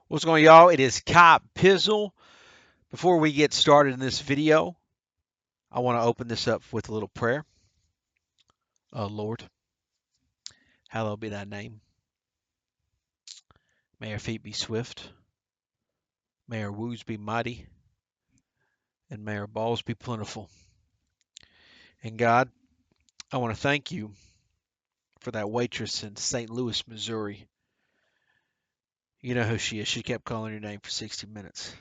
What's going on, y'all? It is Cop Pizzle. Before we get started in this video, I want to open this up with a little prayer. Lord, hallowed be thy name. May our feet be swift. May our woos be mighty. And may our balls be plentiful. And God, I want to thank you for that waitress in St. Louis, Missouri. You know who she is. She kept calling your name for 60 minutes.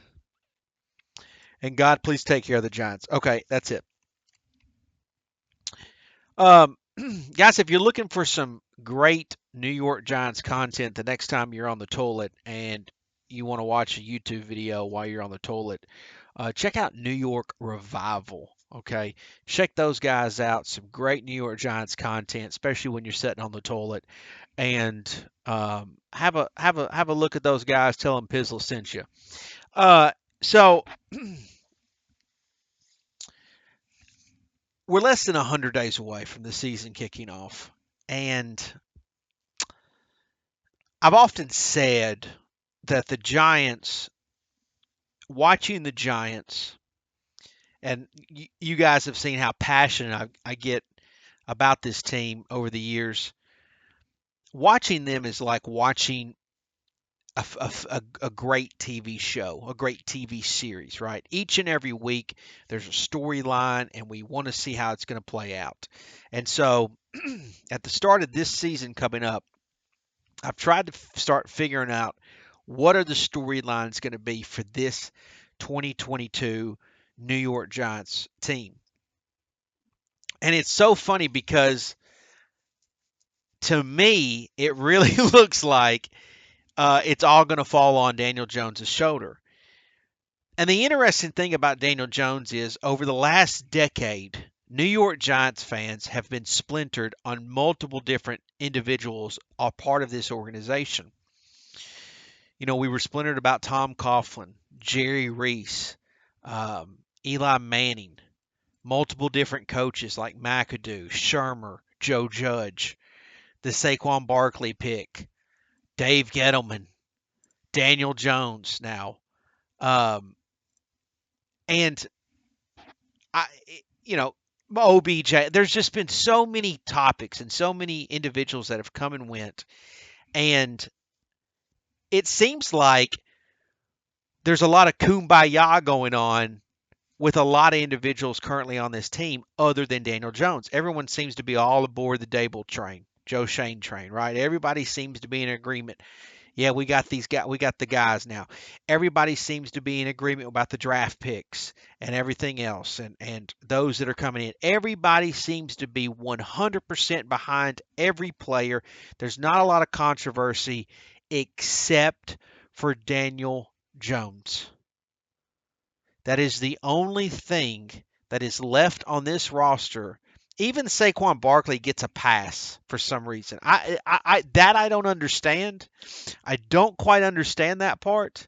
And God, please take care of the Giants. Okay, that's it. Um, guys, if you're looking for some great New York Giants content the next time you're on the toilet and you want to watch a YouTube video while you're on the toilet, check out New York Revival. Okay, check those guys out. Some great New York Giants content, especially when you're sitting on the toilet. And have a look at those guys. Tell them Pizzle sent you. Uh, so we're less than 100 days away from the season kicking off, and I've often said that the Giants, watching the Giants, and you guys have seen how passionate I get about this team over the years. Watching them is like watching a great TV show, a great TV series, right? Each and every week, there's a storyline, and we want to see how it's going to play out. And so, at the start of this season coming up, I've tried to start figuring out what are the storylines going to be for this 2022 New York Giants team. And it's so funny because to me, it really looks like it's all going to fall on Daniel Jones's shoulder. And the interesting thing about Daniel Jones is over the last decade, New York Giants fans have been splintered on multiple different individuals are part of this organization. You know, we were splintered about Tom Coughlin, Jerry Reese, Eli Manning, multiple different coaches like McAdoo, Shermer, Joe Judge, the Saquon Barkley pick, Dave Gettleman, Daniel Jones now. Um, and I, you know, OBJ, there's just been so many topics and so many individuals that have come and went. And it seems like there's a lot of kumbaya going on with a lot of individuals currently on this team other than Daniel Jones. Everyone seems to be all aboard the Dable train, Joe Shane train, right? Everybody seems to be in agreement. Yeah, we got these guys, we got the guys now. Everybody seems to be in agreement about the draft picks and everything else and those that are coming in. Everybody seems to be 100% behind every player. There's not a lot of controversy except for Daniel Jones. That is the only thing that is left on this roster. Even Saquon Barkley gets a pass for some reason. I don't understand. I don't quite understand that part,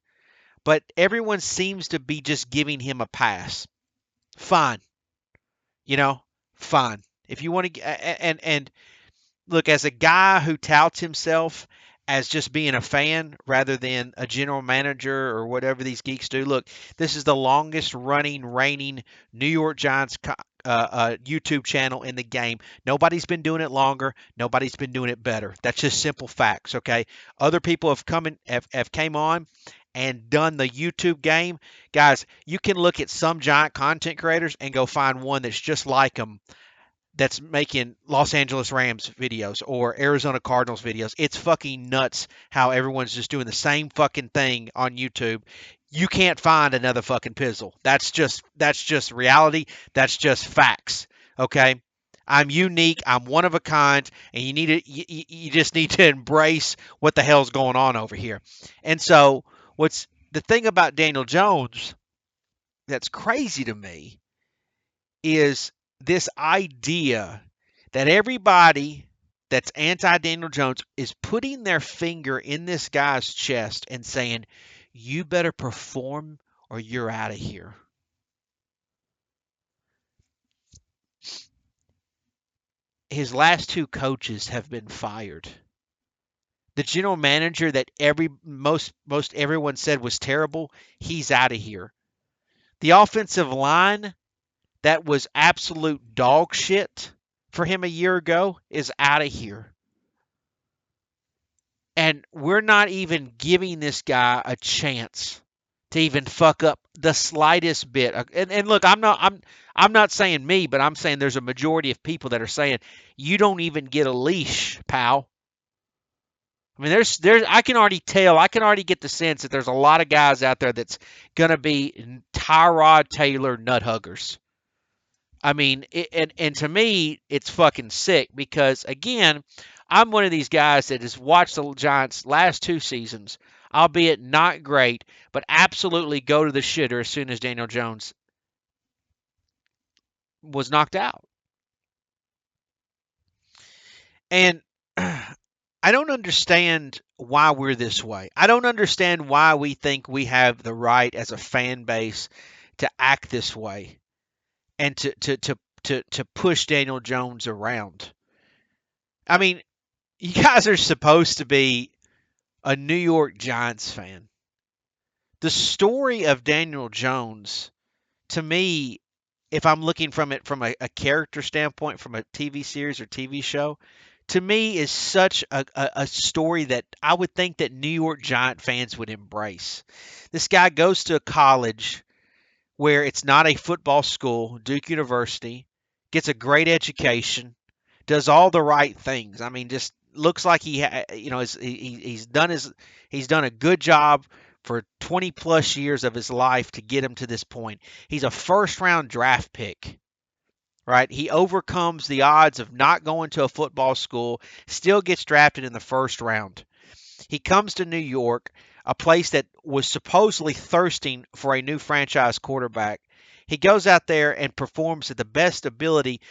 but everyone seems to be just giving him a pass. Fine, you know, fine. If you want to, and look, as a guy who touts himself as just being a fan rather than a general manager or whatever these geeks do, look, this is the longest running, reigning New York Giants YouTube channel in the game. Nobody's been doing it longer. Nobody's been doing it better. That's just simple facts, okay? Other people have come in, have came on and done the YouTube game. Guys, you can look at some giant content creators and go find one that's just like them that's making Los Angeles Rams videos or Arizona Cardinals videos. It's fucking nuts how everyone's just doing the same fucking thing on YouTube. You can't find another fucking pizzle. That's just reality. That's just facts. Okay? I'm unique. I'm one of a kind, and you just need to embrace what the hell's going on over here. And so, what's the thing about Daniel Jones that's crazy to me is this idea that everybody that's anti Daniel Jones is putting their finger in this guy's chest and saying, you better perform or you're out of here. His last two coaches have been fired The general manager that most everyone said was terrible, he's out of here. The offensive line that was absolute dog shit for him a year ago is out of here. And we're not even giving this guy a chance to even fuck up the slightest bit. And look, I'm not saying me, but I'm saying there's a majority of people that are saying you don't even get a leash, pal. I mean, there's I can already tell, I can already get the sense that there's a lot of guys out there that's gonna be Tyrod Taylor nut huggers. I mean, and to me, it's fucking sick because again, I'm one of these guys that has watched the Giants last 2 seasons, albeit not great, but absolutely go to the shitter as soon as Daniel Jones was knocked out. And I don't understand why we're this way. I don't understand why we think we have the right as a fan base to act this way and to push Daniel Jones around. I mean, you guys are supposed to be a New York Giants fan. The story of Daniel Jones, to me, if I'm looking from it from a character standpoint, from a TV series or TV show, to me is such a story that I would think that New York Giant fans would embrace. This guy goes to a college where it's not a football school, Duke University, gets a great education, does all the right things. I mean, just looks like he's done a good job for 20 plus years of his life to get him to this point. He's a first round draft pick, right? He overcomes the odds of not going to a football school, still gets drafted in the first round. He comes to New York, a place that was supposedly thirsting for a new franchise quarterback. He goes out there and performs at the best ability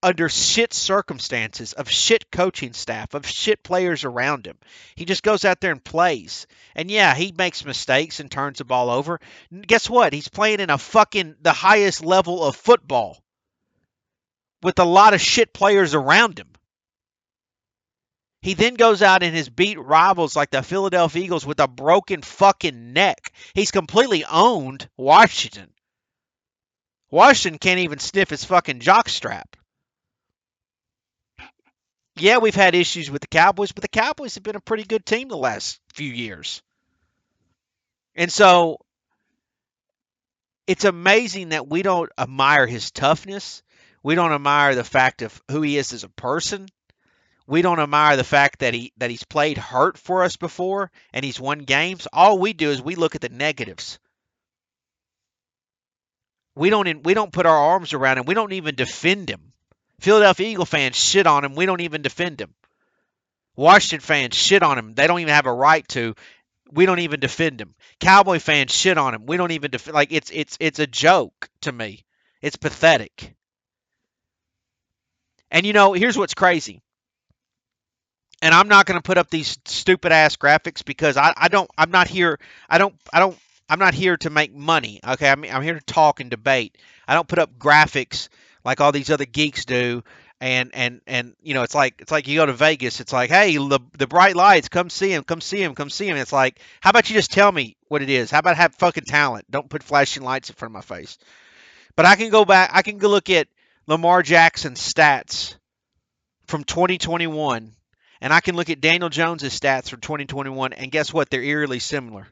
under shit circumstances, of shit coaching staff, of shit players around him. He just goes out there and plays. And yeah, he makes mistakes and turns the ball over. Guess what? He's playing in the highest level of football with a lot of shit players around him. He then goes out and has beat rivals like the Philadelphia Eagles with a broken fucking neck. He's completely owned Washington. Washington can't even sniff his fucking jockstrap. Yeah, we've had issues with the Cowboys, but the Cowboys have been a pretty good team the last few years. And so it's amazing that we don't admire his toughness. We don't admire the fact of who he is as a person. We don't admire the fact that he's played hurt for us before and he's won games. All we do is we look at the negatives. We don't put our arms around him. We don't even defend him. Philadelphia Eagle fans shit on him. We don't even defend him. Washington fans shit on him. They don't even have a right to. We don't even defend him. Cowboy fans shit on him. We don't even defend. Like it's a joke to me. It's pathetic. And here's what's crazy. And I'm not going to put up these stupid ass graphics because I'm not here. I'm not here to make money. Okay, I'm here to talk and debate. I don't put up graphics like all these other geeks do. And it's like you go to Vegas. It's like, hey, the bright lights, come see him, come see him, come see him. It's like, how about you just tell me what it is? How about have fucking talent? Don't put flashing lights in front of my face. But I can go back. I can go look at Lamar Jackson's stats from 2021, and I can look at Daniel Jones's stats from 2021, and guess what? They're eerily similar.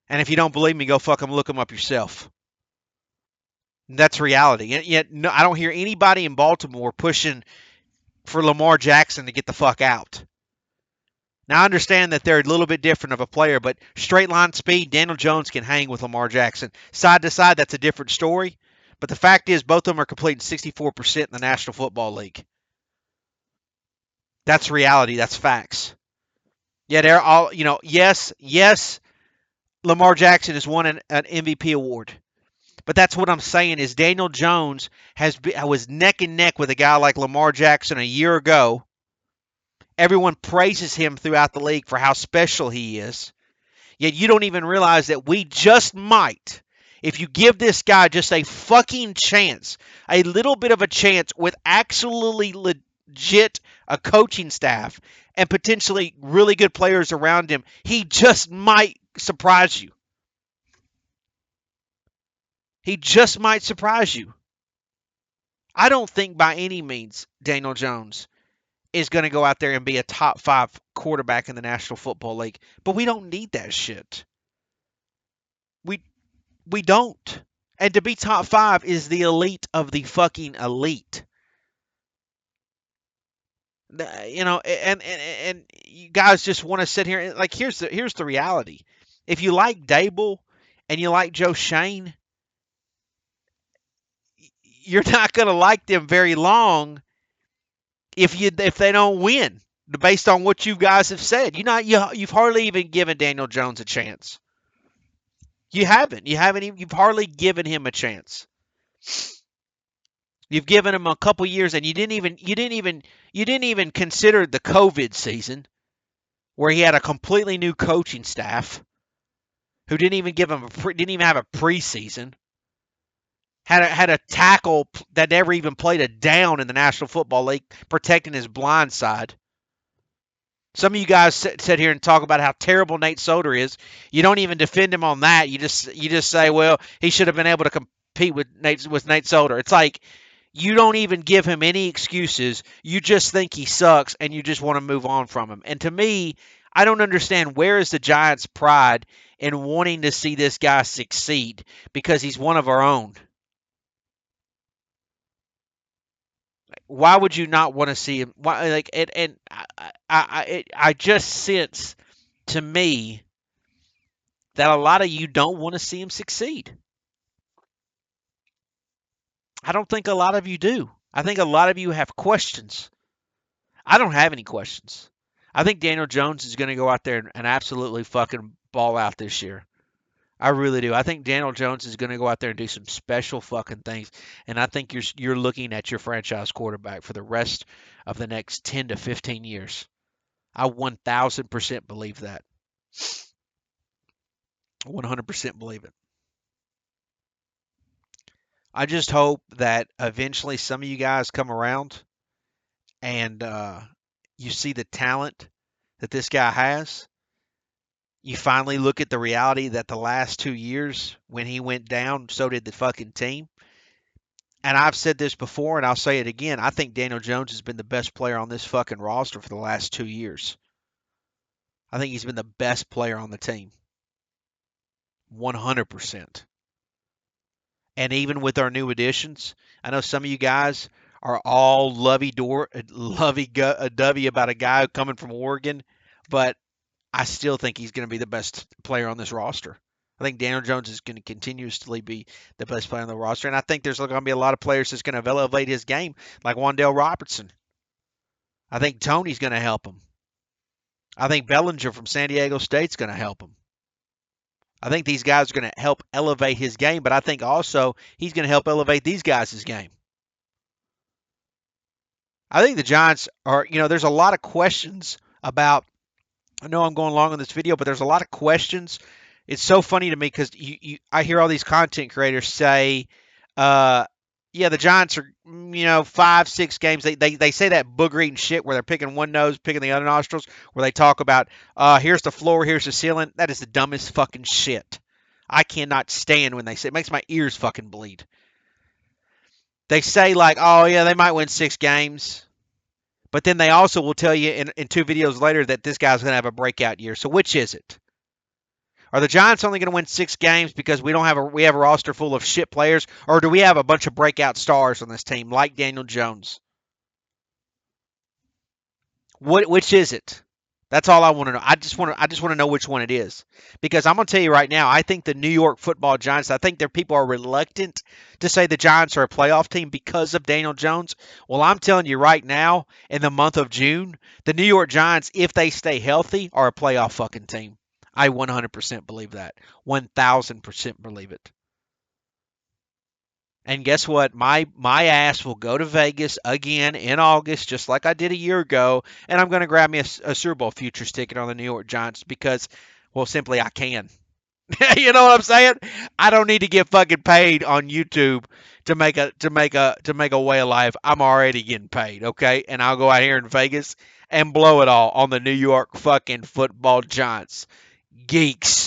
And if you don't believe me, go fucking look them up yourself. That's reality. And yet, no, I don't hear anybody in Baltimore pushing for Lamar Jackson to get the fuck out. Now, I understand that they're a little bit different of a player, but straight line speed, Daniel Jones can hang with Lamar Jackson. Side to side, that's a different story. But the fact is, both of them are completing 64% in the National Football League. That's reality. That's facts. Yeah, they're all, yes, Lamar Jackson has won an MVP award. But that's what I'm saying is Daniel Jones was neck and neck with a guy like Lamar Jackson a year ago. Everyone praises him throughout the league for how special he is. Yet you don't even realize that we just might, if you give this guy just a fucking chance, a little bit of a chance with actually legit a coaching staff and potentially really good players around him, he just might surprise you. He just might surprise you. I don't think by any means Daniel Jones is going to go out there and be a top 5 quarterback in the National Football League, but we don't need that shit. We we don't. And to be top 5 is the elite of the fucking elite. And you guys just want to sit here and like here's the reality. If you like Dable and you like Joe Shane, you're not going to like them very long if they don't win based on what you guys have said. You've hardly even given Daniel Jones a chance. You've hardly given him a chance. You've given him a couple years and you didn't even consider the COVID season where he had a completely new coaching staff who didn't even have a preseason. Had a tackle that never even played a down in the National Football League protecting his blind side. Some of you guys sit here and talk about how terrible Nate Solder is. You don't even defend him on that. You just say, well, he should have been able to compete with Nate Solder. It's like you don't even give him any excuses. You just think he sucks and you just want to move on from him. And to me, I don't understand where is the Giants' pride in wanting to see this guy succeed because he's one of our own. Why would you not want to see him? Why, like, and I just sense to me that a lot of you don't want to see him succeed. I don't think a lot of you do. I think a lot of you have questions. I don't have any questions. I think Daniel Jones is going to go out there and absolutely fucking ball out this year. I really do. I think Daniel Jones is going to go out there and do some special fucking things, and I think you're looking at your franchise quarterback for the rest of the next 10 to 15 years. I 1000% believe that. 100% believe it. I just hope that eventually some of you guys come around and you see the talent that this guy has. You finally look at the reality that the last 2 years when he went down, so did the fucking team. And I've said this before and I'll say it again. I think Daniel Jones has been the best player on this fucking roster for the last 2 years. I think he's been the best player on the team. 100%. And even with our new additions, I know some of you guys are all lovey-dovey about a guy coming from Oregon, but I still think he's going to be the best player on this roster. I think Daniel Jones is going to continuously be the best player on the roster, and I think there's going to be a lot of players that's going to elevate his game, like Wan'Dale Robertson. I think Tony's going to help him. I think Bellinger from San Diego State's going to help him. I think these guys are going to help elevate his game, but I think also he's going to help elevate these guys' game. I think the Giants there's a lot of questions about. I know I'm going long on this video, but there's a lot of questions. It's so funny to me because I hear all these content creators say, yeah, the Giants are, 5, 6 games. They say that booger eating shit where they're picking one nose, picking the other nostrils, where they talk about, here's the floor, here's the ceiling. That is the dumbest fucking shit. I cannot stand when they say it. Makes my ears fucking bleed. They say like, oh yeah, they might win 6 games. But then they also will tell you in 2 videos later that this guy's going to have a breakout year. So which is it? Are the Giants only going to win 6 games because we have a roster full of shit players, or do we have a bunch of breakout stars on this team like Daniel Jones? Which is it? That's all I want to know. I just want to know which one it is, because I'm going to tell you right now. I think the New York Football Giants. I think their people are reluctant to say the Giants are a playoff team because of Daniel Jones. Well, I'm telling you right now, in the month of June, the New York Giants, if they stay healthy, are a playoff fucking team. I 100% believe that. 1,000% believe it. And guess what? My ass will go to Vegas again in August, just like I did a year ago, and I'm going to grab me a Super Bowl futures ticket on the New York Giants because, well, simply I can. You know what I'm saying? I don't need to get fucking paid on YouTube to make a way of life. I'm already getting paid, okay? And I'll go out here in Vegas and blow it all on the New York fucking football Giants. Geeks.